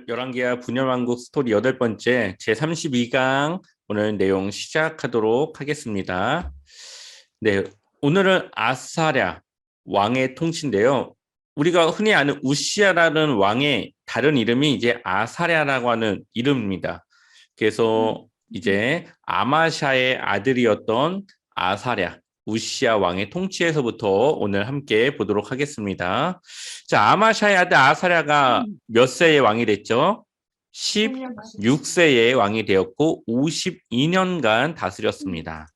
열왕기하 분열왕국 스토리 8번째 제32강 오늘 내용 시작하도록 하겠습니다. 네, 오늘은 아사랴 왕의 통치인데요. 우리가 흔히 아는 우시야라는 왕의 다른 이름이 이제 아사랴라고 하는 이름입니다. 그래서 이제 아마샤의 아들이었던 아사랴, 우시야 왕의 통치에서부터 오늘 함께 보도록 하겠습니다. 자, 아마샤의 아들 아사랴가 몇 세의 왕이 됐죠? 16세의 왕이 되었고 52년간 다스렸습니다.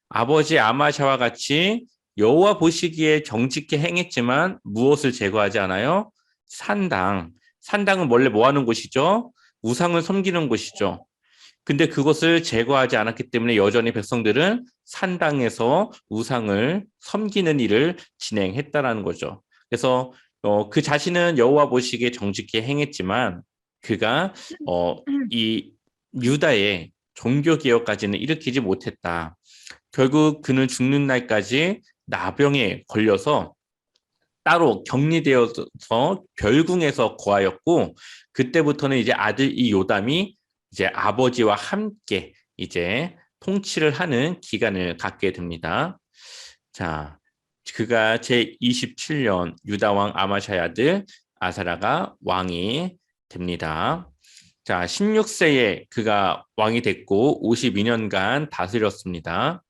아버지 아마샤와 같이 여호와 보시기에 정직히 행했지만 무엇을 제거하지 않아요? 산당. 산당은 원래 뭐 하는 곳이죠? 우상을 섬기는 곳이죠. 근데 그것을 제거하지 않았기 때문에 여전히 백성들은 산당에서 우상을 섬기는 일을 진행했다라는 거죠. 그래서 그 자신은 여호와 보시기에 정직히 행했지만 그가 이 유다의 종교개혁까지는 일으키지 못했다. 결국 그는 죽는 날까지 나병에 걸려서 따로 격리되어서 별궁에서 거하였고, 그때부터는 이제 아들 이 요담이 이제 아버지와 함께 이제 통치를 하는 기간을 갖게 됩니다. 자, 그가 제27년 유다왕 아마샤의 아들 아사랴가 왕이 됩니다. 자, 16세에 그가 왕이 됐고 52년간 다스렸습니다.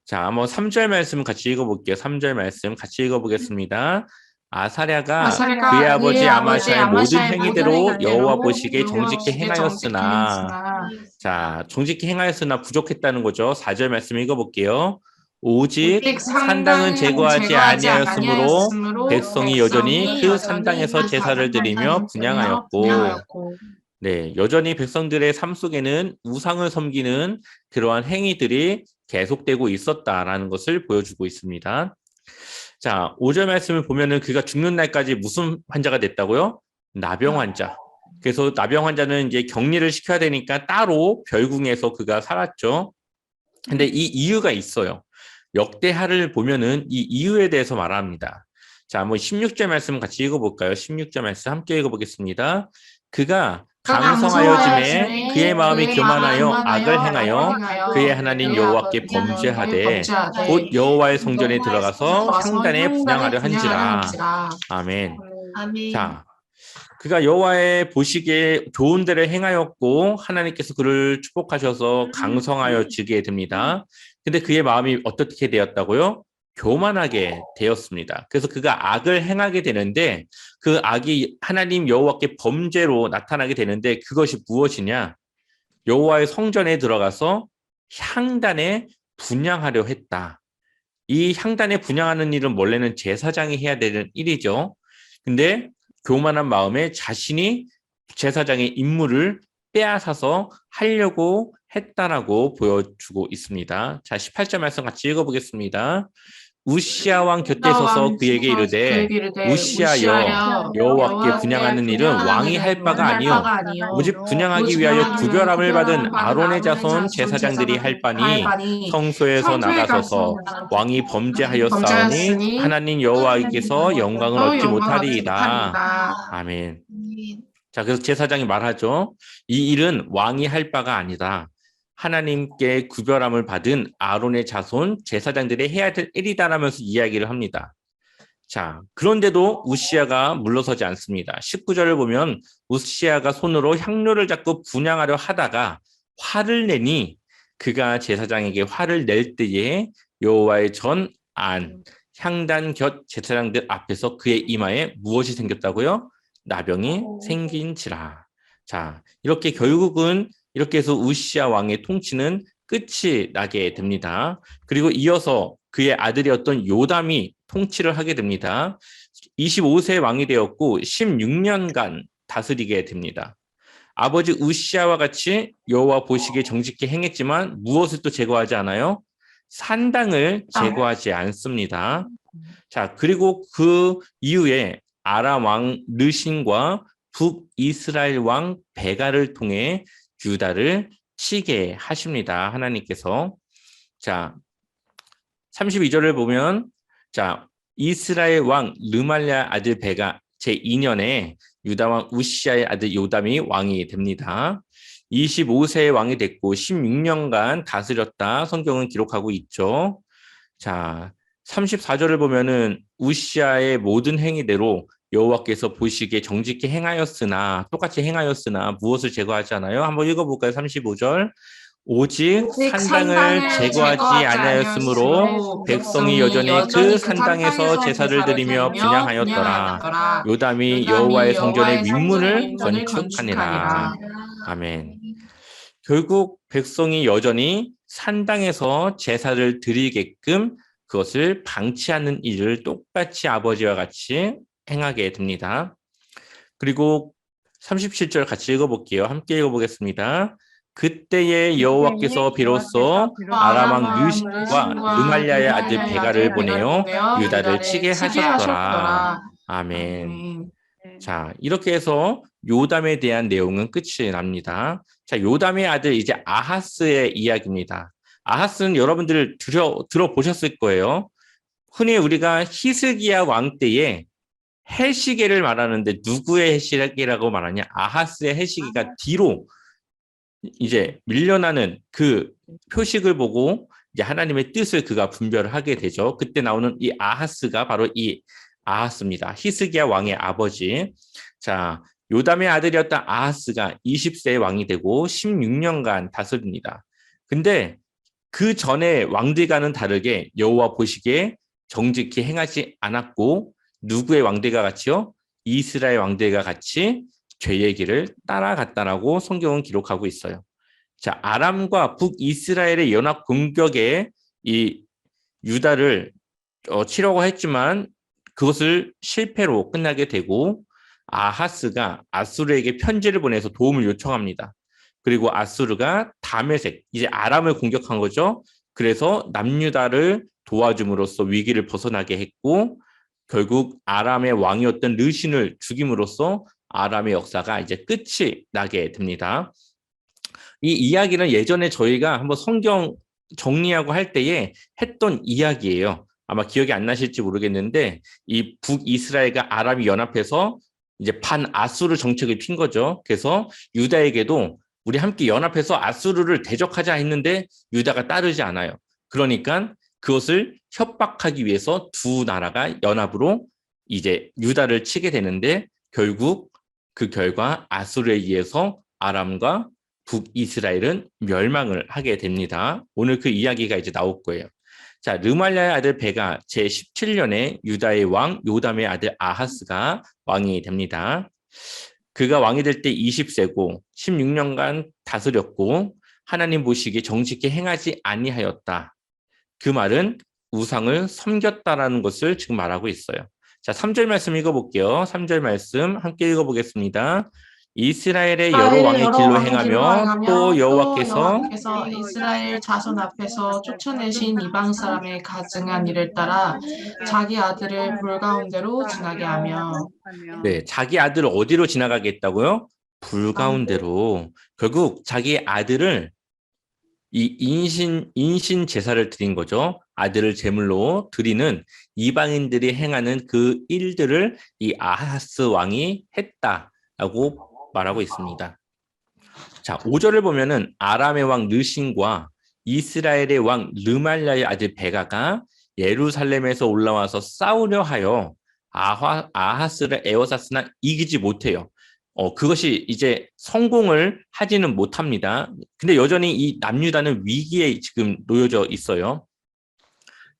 자, 한번 3절 말씀 같이 읽어볼게요. 3절 말씀 같이 읽어보겠습니다. 아사랴가 그의 아버지 아마샤의 모든 행위대로 여호와 보시기에 정직히 행하였으나, 자, 정직히 행하였으나 부족했다는 거죠. 4절 말씀 읽어볼게요. 오직 산당은 제거하지 아니하였으므로 백성이 여전히 그 산당에서 제사를 드리며 분향하였고, 네, 여전히 백성들의 삶 속에는 우상을 섬기는 그러한 행위들이 계속되고 있었다라는 것을 보여주고 있습니다. 자, 5절 말씀을 보면은 그가 죽는 날까지 무슨 환자가 됐다고요? 나병 환자. 그래서 나병 환자는 이제 격리를 시켜야 되니까 따로 별궁에서 그가 살았죠. 근데 이 이유가 있어요. 역대하를 보면은 이 이유에 대해서 말합니다. 자, 한번 16절 말씀 같이 읽어볼까요? 16절 말씀 함께 읽어보겠습니다. 그가 강성하여짐에 그의 마음이 교만하여 악을 행하여 그의 하나님 여호와께 범죄하되 곧 여호와의 성전에 들어가서 향단에 분향하려 한지라. 아멘. 자, 그가 여호와의 보시기에 좋은 데를 행하였고 하나님께서 그를 축복하셔서 강성하여 지게 됩니다. 근데 그의 마음이 어떻게 되었다고요? 교만하게 되었습니다. 그래서 그가 악을 행하게 되는데 그 악이 하나님 여호와께 범죄로 나타나게 되는데 그것이 무엇이냐? 여호와의 성전에 들어가서 향단에 분향하려 했다. 이 향단에 분향하는 일은 원래는 제사장이 해야 되는 일이죠. 근데 교만한 마음에 자신이 제사장의 임무를 빼앗아서 하려고 했다라고 보여주고 있습니다. 자, 18절 말씀 같이 읽어보겠습니다. 우시야 왕 곁에 서서 그에게 이르되 우시야여 여호와께 분향하는 일은 왕이 할 바가 아니요 오직 분향하기 위하여 구별함을 받은 아론의 자손 제사장들이 할 바니 성소에서 나가서서 왕이 범죄하였사오니 하나님 여호와께서 영광을 얻지 못하리이다. 아멘. 자, 그래서 제사장이 말하죠. 이 일은 왕이 할 바가 아니다. 하나님께 구별함을 받은 아론의 자손 제사장들이 해야 될 일이다라면서 이야기를 합니다. 자, 그런데도 우시야가 물러서지 않습니다. 19절을 보면 우시야가 손으로 향료를 잡고 분향하려 하다가 화를 내니 그가 제사장에게 화를 낼 때에 여호와의 전 안 향단 곁 제사장들 앞에서 그의 이마에 무엇이 생겼다고요? 나병이 생긴지라. 자, 이렇게 결국은 이렇게 해서 우시야 왕의 통치는 끝이 나게 됩니다. 그리고 이어서 그의 아들이었던 요담이 통치를 하게 됩니다. 25세 왕이 되었고 16년간 다스리게 됩니다. 아버지 우시야와 같이 여호와 보시기에 정직히 행했지만 무엇을 또 제거하지 않아요? 산당을 제거하지 않습니다. 자, 그리고 그 이후에 아람 왕 르신과 북이스라엘 왕 베가를 통해 유다를 치게 하십니다. 하나님께서. 자, 32절을 보면 자, 이스라엘 왕 르말랴 아들 베가 제2년에 유다 왕 우시아의 아들 요담이 왕이 됩니다. 25세의 왕이 됐고 16년간 다스렸다 성경은 기록하고 있죠. 자, 34절을 보면은 우시아의 모든 행위대로 여호와께서 보시기에 정직히 행하였으나 똑같이 행하였으나 무엇을 제거하지 않아요? 한번 읽어볼까요? 35절. 오직 산당을 제거하지 아니하였으므로 백성이 여전히 그 산당에서 제사를 드리며 분향하였더라. 요담이 여호와의 성전의 윗문을 건축하니라. 아멘. 결국 백성이 여전히 산당에서 제사를 드리게끔 그것을 방치하는 일을 똑같이 아버지와 같이 행하게 됩니다. 그리고 37절 같이 읽어볼게요. 함께 읽어보겠습니다. 그때의 여호와께서 비로소 아람 왕 르신과 르말랴의 아들 베가를 보내어 유다를 치게 하셨더라. 아멘. 자, 이렇게 해서 요담에 대한 내용은 끝이 납니다. 자, 요담의 아들 이제 아하스의 이야기입니다. 아하스는 여러분들 들어보셨을 거예요. 흔히 우리가 히스기야 왕 때에 해시계를 말하는데 누구의 해시계라고 말하냐? 아하스의 해시계가 뒤로 이제 밀려나는 그 표식을 보고 이제 하나님의 뜻을 그가 분별을 하게 되죠. 그때 나오는 이 아하스가 바로 이 아하스입니다. 히스기야 왕의 아버지. 자, 요담의 아들이었던 아하스가 20세의 왕이 되고 16년간 다스립니다. 근데 그 전에 왕들과는 다르게 여호와 보시기에 정직히 행하지 않았고 누구의 왕들과 같이요? 이스라엘 왕들과 같이 죄의 길을 따라갔다라고 성경은 기록하고 있어요. 자, 아람과 북이스라엘의 연합 공격에 이 유다를 치려고 했지만 그것을 실패로 끝나게 되고 아하스가 아수르에게 편지를 보내서 도움을 요청합니다. 그리고 아수르가 다메섹, 이제 아람을 공격한 거죠. 그래서 남유다를 도와줌으로써 위기를 벗어나게 했고 결국 아람의 왕이었던 르신을 죽임으로써 아람의 역사가 이제 끝이 나게 됩니다. 이 이야기는 예전에 저희가 한번 성경 정리하고 할 때에 했던 이야기예요. 아마 기억이 안 나실지 모르겠는데 이 북이스라엘과 아람이 연합해서 이제 반아수르 정책을 핀 거죠. 그래서 유다에게도 우리 함께 연합해서 아수르를 대적하자 했는데 유다가 따르지 않아요. 그러니까 그것을 협박하기 위해서 두 나라가 연합으로 이제 유다를 치게 되는데 결국 그 결과 아수르에 의해서 아람과 북이스라엘은 멸망을 하게 됩니다. 오늘 그 이야기가 이제 나올 거예요. 자, 르말랴의 아들 베가 제17년에 유다의 왕 요담의 아들 아하스가 왕이 됩니다. 그가 왕이 될 때 20세고 16년간 다스렸고 하나님 보시기에 정직히 행하지 아니하였다. 그 말은 우상을 섬겼다라는 것을 지금 말하고 있어요. 자, 3절 말씀 읽어볼게요. 3절 말씀 함께 읽어보겠습니다. 이스라엘의 여러 왕의 길로 행하며 또 여호와께서 이스라엘 자손 앞에서 쫓아내신 이방 사람의 가증한 일을 따라 자기 아들을 불 가운데로 지나게 하며 네, 자기 아들을 어디로 지나가게 했다고요? 불 가운데로. 결국 자기 아들을 이 인신 제사를 드린 거죠. 아들을 제물로 드리는 이방인들이 행하는 그 일들을 이 아하스 왕이 했다라고 말하고 있습니다. 자, 5절을 보면은 아람의 왕 르신과 이스라엘의 왕 르말랴의 아들 베가가 예루살렘에서 올라와서 싸우려 하여 아하스를 에워쌌으나 이기지 못해요. 그것이 이제 성공을 하지는 못합니다. 근데 여전히 이 남유다는 위기에 지금 놓여져 있어요.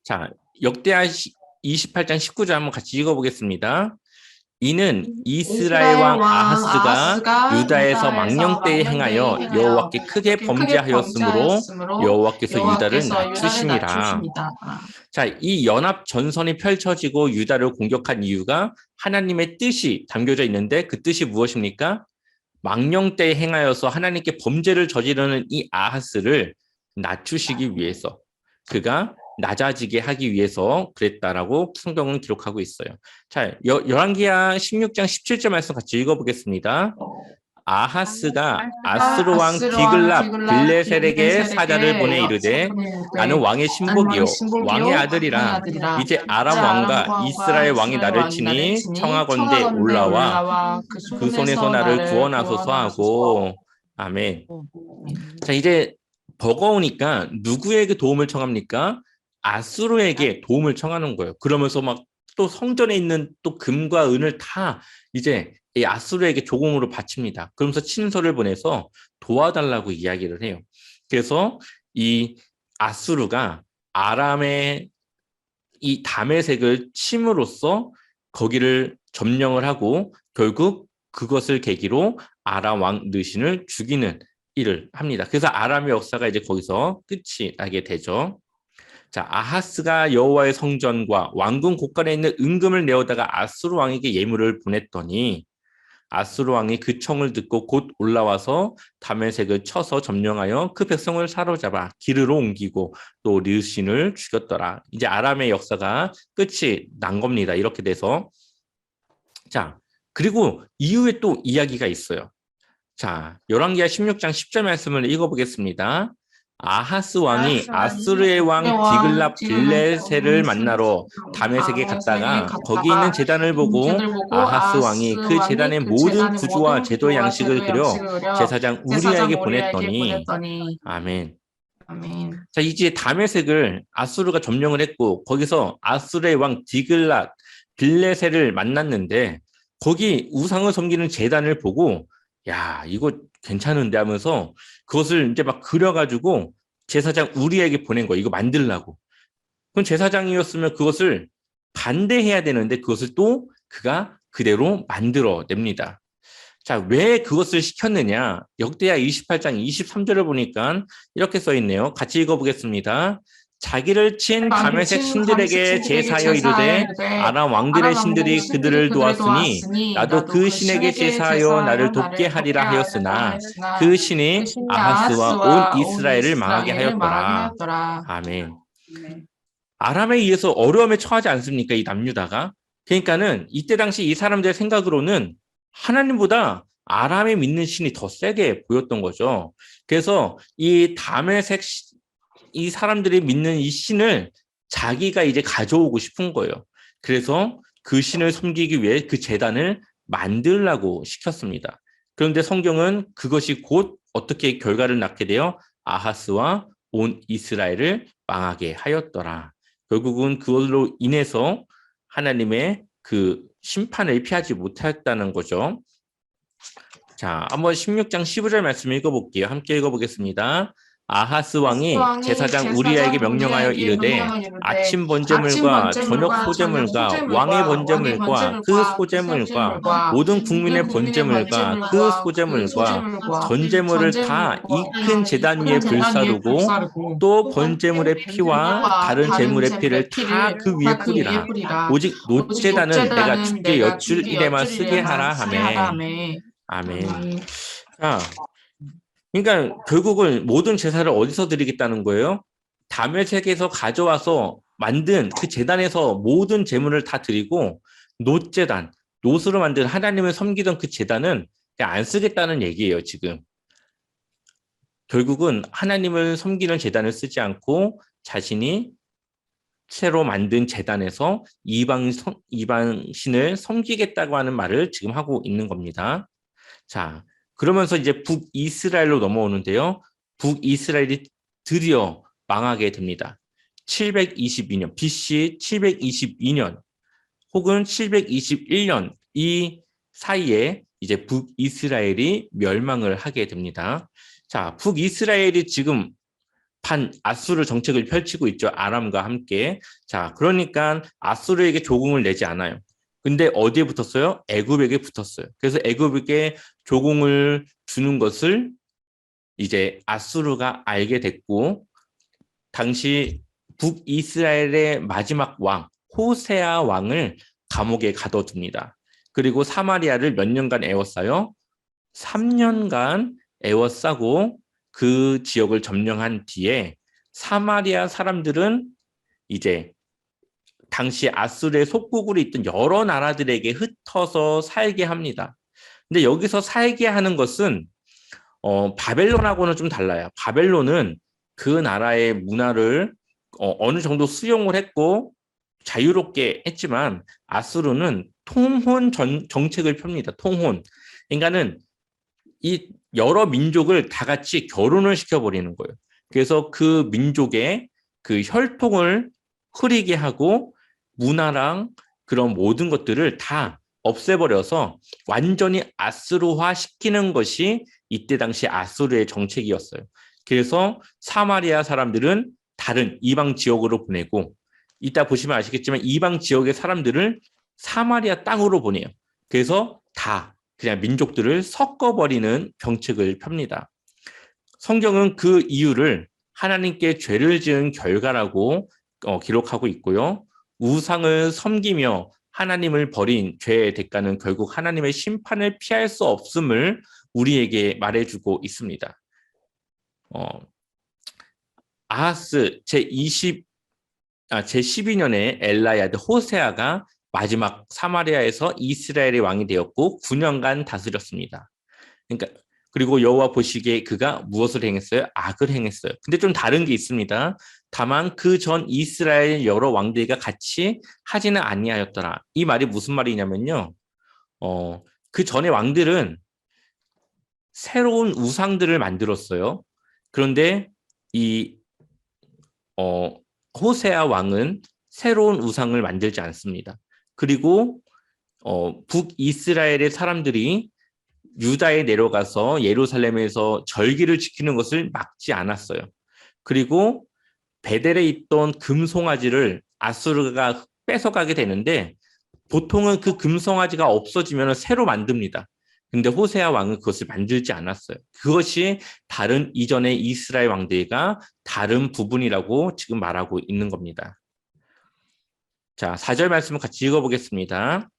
자, 역대하 28장 19절 한번 같이 읽어보겠습니다. 이는 이스라엘 왕 아하스가 유다에서 망령 때에 행하여 여호와께 크게 범죄하였으므로 여호와께서 유다를 낮추심이라. 자, 이 연합 전선이 펼쳐지고 유다를 공격한 이유가 하나님의 뜻이 담겨져 있는데 그 뜻이 무엇입니까? 망령 때에 행하여서 하나님께 범죄를 저지르는 이 아하스를 낮추시기 위해서 그가 낮아지게 하기 위해서 그랬다라고 성경은 기록하고 있어요. 자, 열왕기하 16장 17절 말씀 같이 읽어보겠습니다. 아하스가 아스로 왕 아스로 왕 디글랍 디글라 빌레셀에게 사자를 보내 이르되 나는 왕의 나는 왕의 신복이요 왕의 신복이요 왕의 아들이라 아들이라 이제 이제 아람 아람 왕과 왕과 이스라엘 왕이 이스라엘 나를 왕이 나를 치니 치니 청하건대 청하건대 올라와 올라와 그 그 손에서 손에서 나를 나를 구원하소서 구원하소서. 하고 아멘. 자, 이제 버거우니까 누구에게 도움을 청합니까? 아수르에게 도움을 청하는 거예요. 그러면서 막 또 성전에 있는 또 금과 은을 다 이제 이 아수르에게 조공으로 바칩니다. 그러면서 친서를 보내서 도와달라고 이야기를 해요. 그래서 이 아수르가 아람의 이 다메섹을 침으로써 거기를 점령을 하고 결국 그것을 계기로 아람 왕 느신을 죽이는 일을 합니다. 그래서 아람의 역사가 이제 거기서 끝이 나게 되죠. 자, 아하스가 여호와의 성전과 왕궁 곳간에 있는 은금을 내어다가 아수르 왕에게 예물을 보냈더니 아수르 왕이 그 청을 듣고 곧 올라와서 다메섹을 쳐서 점령하여 그 백성을 사로잡아 기르로 옮기고 또 르신을 죽였더라. 이제 아람의 역사가 끝이 난 겁니다. 이렇게 돼서 자, 그리고 이후에 또 이야기가 있어요. 자, 열왕기하 16장 10절 말씀을 읽어보겠습니다. 아하스 왕이 아수르의 왕 왕 디글랍 디글라 빌레셀을 만나러 다메섹에 다메섹에 갔다가 거기 있는 갔다가 제단을 보고 쟤들 보고 아하스 아하스 왕이 그 왕이 제단의 그 모든 제단의 구조와 모든 제도 구조와 양식을 제도 그려 양식을 그려 제사장 제사장 우리아에게 우리아에게 보냈더니 보냈더니 아멘. 아멘. 자, 이제 다메섹을 아수르가 점령을 했고 거기서 아수르의 왕 디글랏 빌레셀을 만났는데 거기 우상을 섬기는 제단을 보고 야, 이거 괜찮은데 하면서 그것을 이제 막 그려가지고 제사장 우리에게 보낸 거예요. 이거 만들라고. 그럼 제사장이었으면 그것을 반대해야 되는데 그것을 또 그가 그대로 만들어냅니다. 자, 왜 그것을 시켰느냐? 역대하 28장 23절을 보니까 이렇게 써 있네요. 같이 읽어보겠습니다. 자기를 친 자기를 다메섹 친 다메섹 신들에게 신들에게 제사하여 제사하여 이르되 이르되 아람 왕들의 아람 왕들의 신들이 신들이 그들을 그들을 도왔으니 도왔으니 나도 나도 그 그 신에게 신에게 제사하여 나를 제사하여 돕게 나를 돕게 하리라 하리라 하였으나 하였으나 그 그 신이 신이 아하스와 온 아하스와 온 이스라엘을 망하게 이스라엘을 망하게 하였더라. 하였더라. 아멘. 아람에 의해서 어려움에 처하지 않습니까? 이 남유다가. 그러니까는 이때 당시 이 사람들의 생각으로는 하나님보다 아람에 믿는 신이 더 세게 보였던 거죠. 그래서 이 다메섹 이 사람들이 믿는 이 신을 자기가 이제 가져오고 싶은 거예요. 그래서 그 신을 섬기기 위해 그 제단을 만들라고 시켰습니다. 그런데 성경은 그것이 곧 어떻게 결과를 낳게 되어 아하스와 온 이스라엘을 망하게 하였더라. 결국은 그걸로 인해서 하나님의 그 심판을 피하지 못했다는 거죠. 자, 한번 16장 15절 말씀 읽어볼게요. 함께 읽어보겠습니다. 아하스 왕이 제사장 우리아에게 명령하여 이르되 아침 아침 번제물과 저녁 번제물과 저녁 소제물과 왕의 소제물과 왕의 번제물과 그 번제물과 그 소제물과 소제물과 모든 모든 국민의 국민의 번제물과 그 번제물과 그 소제물과 소제물과 전제물을 다 이 전제물과 큰 제단 큰 위에 재단 위에 불사르고 불사르고 또 번제물의 피와 피와 다른 다른 제물의 재물의 피를 다 피를 그 다 위에 그 위에 뿌리라. 뿌리라. 오직 오직 노제단은 내가 노제단은 주께 내가 여쭐 주께 일에만 여쭐 쓰게 하라 일에만 쓰게 하라 하매. 하매. 아멘. 아멘. 자, 그러니까 결국은 모든 제사를 어디서 드리겠다는 거예요? 다메섹에서 가져와서 만든 그 제단에서 모든 제물을 다 드리고 노제단, 노스로 만든 하나님을 섬기던 그 제단은 그냥 안 쓰겠다는 얘기예요, 지금. 결국은 하나님을 섬기는 제단을 쓰지 않고 자신이 새로 만든 제단에서 이방 신을 섬기겠다고 하는 말을 지금 하고 있는 겁니다. 자, 그러면서 이제 북이스라엘로 넘어오는데요. 북이스라엘이 드디어 망하게 됩니다. 722년, BC 722년 혹은 721년 이 사이에 이제 북이스라엘이 멸망을 하게 됩니다. 자, 북이스라엘이 지금 반아수르 정책을 펼치고 있죠. 아람과 함께. 자, 그러니까 아수르에게 조공을 내지 않아요. 근데 어디에 붙었어요? 애굽에게 붙었어요. 그래서 애굽에게 조공을 주는 것을 이제 아수르가 알게 됐고 당시 북이스라엘의 마지막 왕 호세아 왕을 감옥에 가둬둡니다. 그리고 사마리아를 몇 년간 에워싸요? 3년간 에워싸고 그 지역을 점령한 뒤에 사마리아 사람들은 이제 당시 아수르의 속국으로 있던 여러 나라들에게 흩어서 살게 합니다. 근데 여기서 살게 하는 것은 바벨론하고는 좀 달라요. 바벨론은 그 나라의 문화를 어느 정도 수용을 했고 자유롭게 했지만 아수르는 통혼 정책을 펴니다. 통혼. 그러니까는 이 여러 민족을 다 같이 결혼을 시켜버리는 거예요. 그래서 그 민족의 그 혈통을 흐리게 하고 문화랑 그런 모든 것들을 다 없애버려서 완전히 아수르화 시키는 것이 이때 당시 아수르의 정책이었어요. 그래서 사마리아 사람들은 다른 이방 지역으로 보내고 이따 보시면 아시겠지만 이방 지역의 사람들을 사마리아 땅으로 보내요. 그래서 다 그냥 민족들을 섞어버리는 정책을 펴니다. 성경은 그 이유를 하나님께 죄를 지은 결과라고 기록하고 있고요. 우상을 섬기며 하나님을 버린 죄의 대가는 결국 하나님의 심판을 피할 수 없음을 우리에게 말해주고 있습니다. 아하스 제12년에 엘라야드 호세아가 마지막 사마리아에서 이스라엘의 왕이 되었고 9년간 다스렸습니다. 그러니까 그리고 여호와 보시기에 그가 무엇을 행했어요? 악을 행했어요. 근데 좀 다른 게 있습니다. 다만 그 전 이스라엘 여러 왕들과 같이 하지는 아니하였더라. 이 말이 무슨 말이냐면요. 그 전의 왕들은 새로운 우상들을 만들었어요. 그런데 이 호세아 왕은 새로운 우상을 만들지 않습니다. 그리고 북이스라엘의 사람들이 유다에 내려가서 예루살렘에서 절기를 지키는 것을 막지 않았어요. 그리고 베델에 있던 금송아지를 아수르가 뺏어가게 되는데 보통은 그 금송아지가 없어지면 새로 만듭니다. 근데 호세아 왕은 그것을 만들지 않았어요. 그것이 다른 이전의 이스라엘 왕들과 다른 부분이라고 지금 말하고 있는 겁니다. 자, 4절 말씀을 같이 읽어보겠습니다.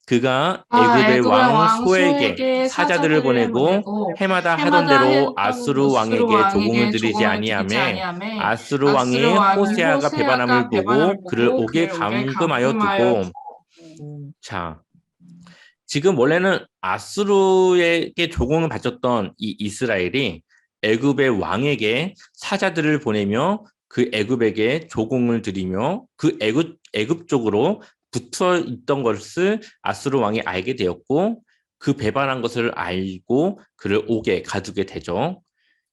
그가 애굽의 왕 소에게 사자들을 보내고 해마다 하던 대로 아수르 왕에게 조공을 들이지 아니하매 아수르 왕이 호세아가 배반함을 보고 그를 옥에 감금하여 두고 자 지금 원래는 아수르에게 조공을 바쳤던 이 이스라엘이 애굽의 왕에게 사자들을 보내며 그 애굽에게 조공을 드리며 그 애굽 쪽으로 붙어 있던 것을 아수르 왕이 알게 되었고 그 배반한 것을 알고 그를 옥에 가두게 되죠.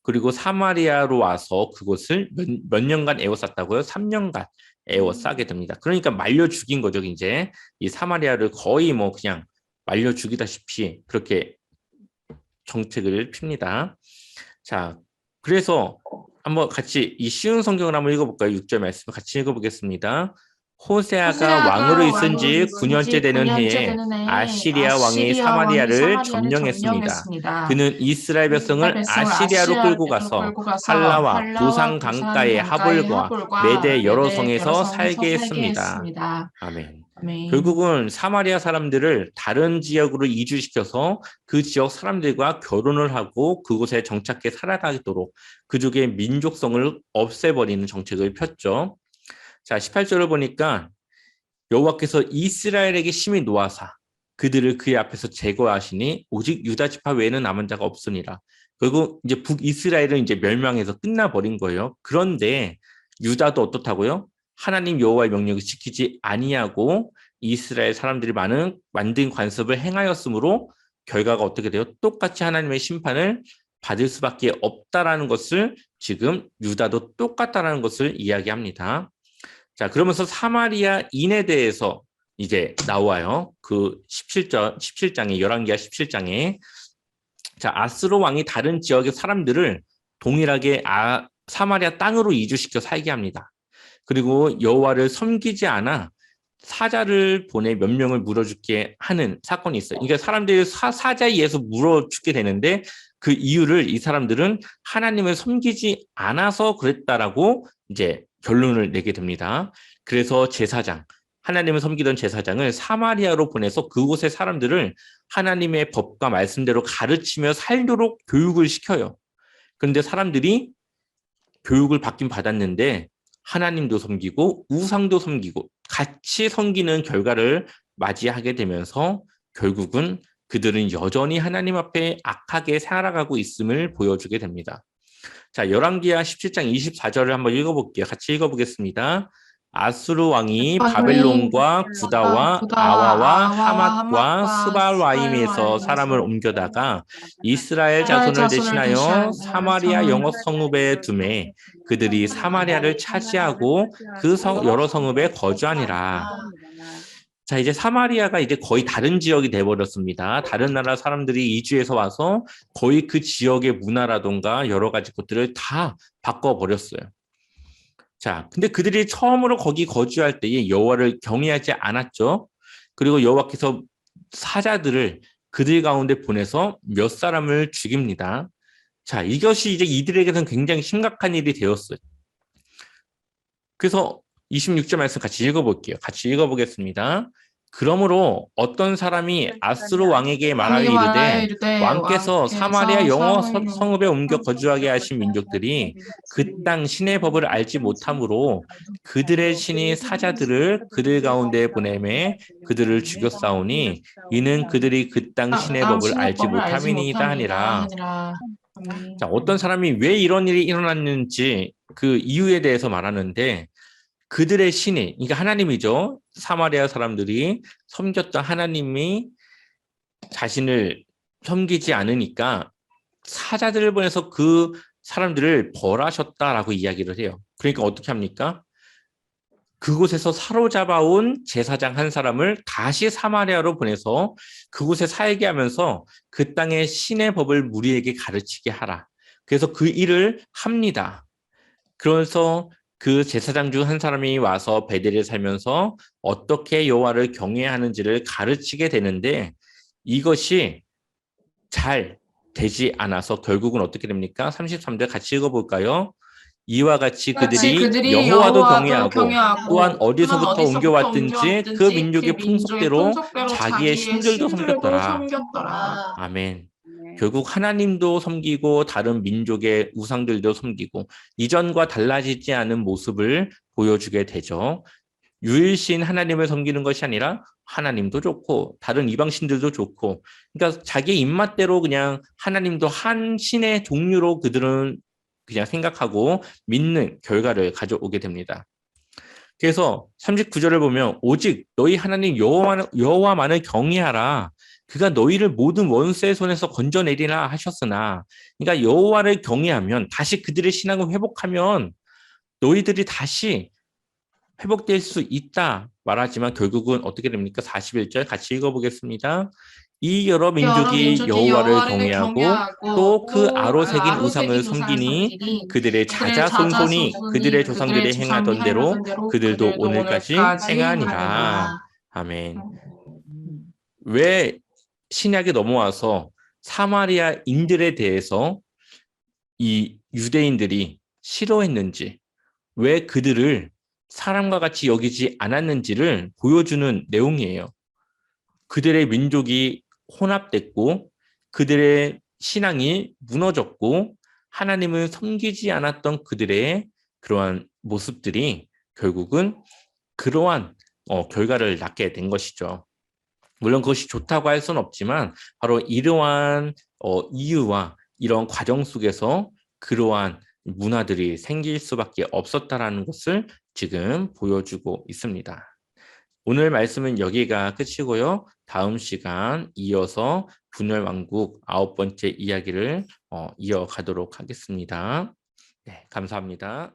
그리고 사마리아로 와서 그곳을 몇 년간 에워쌌다고요? 3년간 에워싸게 됩니다. 그러니까 말려 죽인 거죠. 이제 이 사마리아를 거의 뭐 그냥 말려 죽이다시피 그렇게 정책을 핍니다. 자, 그래서 한번 같이 이 쉬운 성경을 한번 읽어볼까요? 6절 말씀 같이 읽어보겠습니다. 호세아가 왕으로 있은 지 9년째 되는 해에 아시리아 왕이 사마리아를 점령했습니다. 그는 이스라엘 백성을 아시리아로 끌고 가서 할라와 도상 강가의 하볼과 메대 여러 성에서 살게 했습니다. 아멘. 결국은 사마리아 사람들을 다른 지역으로 이주시켜서 그 지역 사람들과 결혼을 하고 그곳에 정착해 살아가도록 그족의 민족성을 없애버리는 정책을 폈죠. 자, 18절을 보니까 여호와께서 이스라엘에게 심히 노하사 그들을 그의 앞에서 제거하시니 오직 유다 지파 외에는 남은 자가 없으니라. 결국 이제 북이스라엘은 이제 멸망해서 끝나버린 거예요. 그런데 유다도 어떻다고요? 하나님 여호와의 명령을 지키지 아니하고 이스라엘 사람들이 만든 관습을 행하였으므로 결과가 어떻게 돼요? 똑같이 하나님의 심판을 받을 수밖에 없다라는 것을 지금 유다도 똑같다라는 것을 이야기합니다. 자, 그러면서 사마리아인에 대해서 이제 나와요. 그 17장에, 열왕기하 17장에. 자, 아스로 왕이 다른 지역의 사람들을 동일하게 사마리아 땅으로 이주시켜 살게 합니다. 그리고 여호와를 섬기지 않아 사자를 보내 몇 명을 물어 죽게 하는 사건이 있어요. 그러니까 사람들이 사자에 의해서 물어 죽게 되는데 그 이유를 이 사람들은 하나님을 섬기지 않아서 그랬다라고 이제 결론을 내게 됩니다. 그래서 제사장, 하나님을 섬기던 제사장을 사마리아로 보내서 그곳의 사람들을 하나님의 법과 말씀대로 가르치며 살도록 교육을 시켜요. 그런데 사람들이 교육을 받긴 받았는데 하나님도 섬기고 우상도 섬기고 같이 섬기는 결과를 맞이하게 되면서 결국은 그들은 여전히 하나님 앞에 악하게 살아가고 있음을 보여주게 됩니다. 자, 열왕기하 17장 24절을 한번 읽어볼게요. 같이 읽어보겠습니다. 아수르 왕이 왕이 바벨론과 구다와 아와와 아와와 하맛과 하맛과 스발와임에서 사람을 스발와임에서 옮겨다가 이스라엘 이스라엘 자손을 자손을 대신하여 대신하여 사마리아 영어 성읍에 두매 그들이 사마리아를 차지하고 그 여러 성읍에 거주하니라. 자, 이제 사마리아가 이제 거의 다른 지역이 돼버렸습니다. 다른 나라 사람들이 이주해서 와서 거의 그 지역의 문화라던가 여러 가지 것들을 다 바꿔버렸어요. 자, 근데 그들이 처음으로 거기 거주할 때에 여호와를 경외하지 않았죠. 그리고 여호와께서 사자들을 그들 가운데 보내서 몇 사람을 죽입니다. 자, 이것이 이제 이들에게는 굉장히 심각한 일이 되었어요. 그래서 26절 말씀 같이 읽어볼게요. 같이 읽어보겠습니다. 그러므로 어떤 사람이 아수르 왕에게 말하여 이르되 왕께서 사마리아 영어 성읍에 옮겨 거주하게 하신 민족들이 그 땅 신의 법을 알지 못함으로 그들의 신이 사자들을 그들 가운데 보내매 그들을 죽였사오니 이는 그들이 그 땅 신의 법을 알지 못함이니이다 하니라. 자, 어떤 사람이 왜 이런 일이 일어났는지 그 이유에 대해서 말하는데 그들의 신이, 그러니까 하나님이죠. 사마리아 사람들이 섬겼던 하나님이 자신을 섬기지 않으니까 사자들을 보내서 그 사람들을 벌하셨다라고 이야기를 해요. 그러니까 어떻게 합니까? 그곳에서 사로잡아온 제사장 한 사람을 다시 사마리아로 보내서 그곳에 살게 하면서 그 땅의 신의 법을 무리에게 가르치게 하라. 그래서 그 일을 합니다. 그래서 그 제사장 중 한 사람이 와서 베델에 살면서 어떻게 여호와를 경외하는지를 가르치게 되는데 이것이 잘 되지 않아서 결국은 어떻게 됩니까? 33절 같이 읽어볼까요? 이와 같이 그들이 여호와도 경외하고 또한 어디서부터 옮겨왔든지 그 민족의 풍속대로 자기의 신들도 섬겼더라. 아멘. 결국 하나님도 섬기고 다른 민족의 우상들도 섬기고 이전과 달라지지 않은 모습을 보여주게 되죠. 유일신 하나님을 섬기는 것이 아니라 하나님도 좋고 다른 이방신들도 좋고 그러니까 자기 입맛대로 그냥 하나님도 한 신의 종류로 그들은 그냥 생각하고 믿는 결과를 가져오게 됩니다. 그래서 39절을 보면 오직 너희 하나님 여호와만을 경외하라. 그가 너희를 모든 원수의 손에서 건져내리라 하셨으나 그러니까 여호와를 경외하면 다시 그들의 신앙을 회복하면 너희들이 다시 회복될 수 있다 말하지만 결국은 어떻게 됩니까? 41절 같이 읽어보겠습니다. 이 여러 민족이 여호와를 경외하고 또 그 아로 새긴 우상을 섬기니 그들의 자자손손이 그들의 조상들이 행하던 대로 그들도 오늘까지 행하니라. 아멘. 왜 신약에 넘어와서 사마리아인들에 대해서 이 유대인들이 싫어했는지 왜 그들을 사람과 같이 여기지 않았는지를 보여주는 내용이에요. 그들의 민족이 혼합됐고 그들의 신앙이 무너졌고 하나님을 섬기지 않았던 그들의 그러한 모습들이 결국은 그러한 결과를 낳게 된 것이죠. 물론 그것이 좋다고 할 수는 없지만 바로 이러한 이유와 이런 과정 속에서 그러한 문화들이 생길 수밖에 없었다라는 것을 지금 보여주고 있습니다. 오늘 말씀은 여기가 끝이고요. 다음 시간 이어서 분열왕국 9번째 이야기를 이어가도록 하겠습니다. 네, 감사합니다.